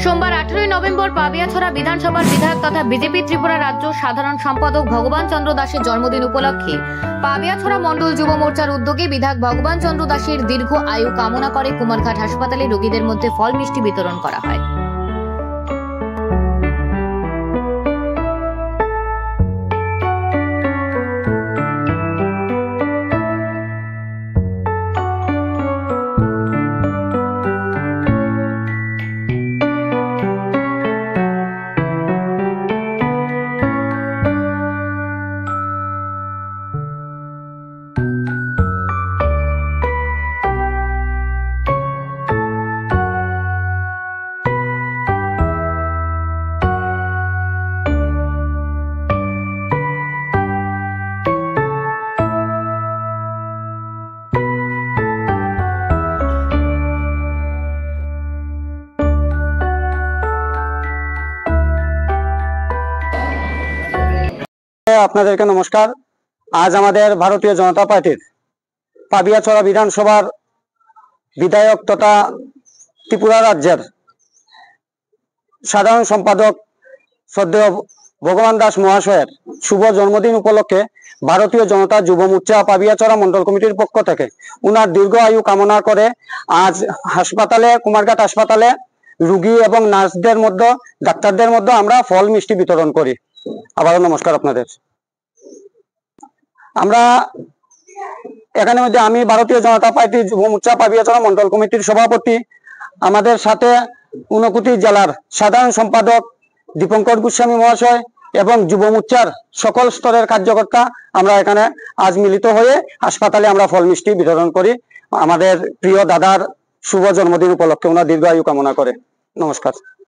সোমবার 18 নভেম্বর পাবিয়াছড়া বিধানসভার বিধায়ক তথা বিজেপি ত্রিপুরা রাজ্য সাধারণ সম্পাদক ভগবান চন্দ্র দাসের জন্মদিন উপলক্ষে পাবিয়াছড়া মণ্ডল যুব মোর্চার উদ্যোগে বিধায়ক ভগবান চন্দ্র দাসের দীর্ঘ আয়ু কামনা করে কুমারঘাট হাসপাতালে রোগীদের মধ্যে ফল মিষ্টি বিতরণ করা হয়। আপনাদেরকে নমস্কার। আজ আমাদের ভারতীয় জনতা পার্টির পাবিয়াছড়া বিধানসভার বিধায়ক তথা ত্রিপুরা রাজ্যের সাধারণ সম্পাদক শ্রদ্ধেয় ভগবান দাস মহাশয়ের শুভ জন্মদিন উপলক্ষে ভারতীয় জনতা যুব মোর্চা পাবিয়াছড়া মন্ডল কমিটির পক্ষ থেকে উনার দীর্ঘ আয়ু কামনা করে আজ হাসপাতালে, কুমারঘাট হাসপাতালে রোগী এবং নার্সদের মধ্যে, ডাক্তারদের মধ্যে আমরা ফল মিষ্টি বিতরণ করি। আবারও নমস্কার আপনাদের। আমরা এখানে মধ্যে আমি ভারতীয় জনতা পার্টি যুব মোর্চা পাবিয়াছড়া মন্ডল কমিটির সভাপতি, আমাদের সাথে ঊনকোটি জেলার সাধারণ সম্পাদক দীপঙ্কর গোস্বামী মহাশয় এবং যুব মোর্চার সকল স্তরের কার্যকর্তা আমরা এখানে আজ মিলিত হয়ে হাসপাতালে আমরা ফল মিষ্টি বিতরণ করি আমাদের প্রিয় দাদার শুভ জন্মদিন উপলক্ষে, ওনার দীর্ঘ আয়ু কামনা করে। নমস্কার।